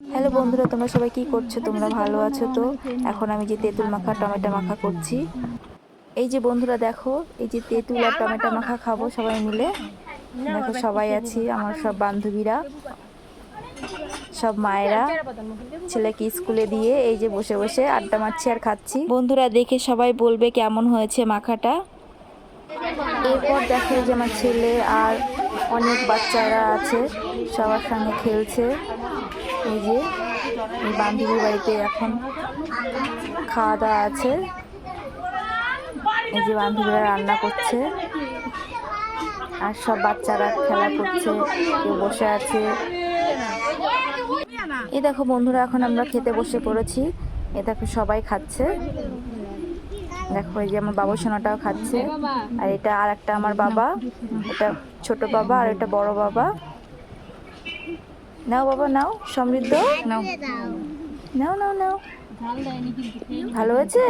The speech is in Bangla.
হ্যালো বন্ধুরা, তোমরা সবাই কি করছো? তোমরা ভালো আছো তো? এখন আমি যে তেঁতুল মাখা টমেটো মাখা করছি। এই যে বন্ধুরা দেখো, এই যে তেঁতুল আর টমেটো মাখা খাবো সবাই মিলে। দেখো সবাই আছি, আমার সব বান্ধবীরা, সব মায়েরা ছেলেকে স্কুলে দিয়ে এই যে বসে বসে আড্ডা মারছি আর খাচ্ছি। বন্ধুরা দেখে সবাই বলবে কেমন হয়েছে মাখাটা। এরপর দেখো যে আমার ছেলে আর অনেক বাচ্চারা আছে, সবার সঙ্গে খেলছে। এই যে এই বান্ধবীর বাড়িতে এখন খাওয়া দাওয়া আছে। এই যে বান্ধবীরা রান্না করছে আর সব বাচ্চারা খেলা করছে, কেউ বসে আছে। এই দেখো বন্ধুরা, এখন আমরা খেতে বসে পড়েছি। এ দেখো সবাই খাচ্ছে। দেখো এই যে আমার বাবু সোনাটাও খাচ্ছে, আর এটা আর একটা আমার বাবা, এটা ছোট বাবা আর এটা বড় বাবা। নাও বাবা নাও, সমৃদ্ধ নাও নাও নাও নাও। ভালো হয়েছে।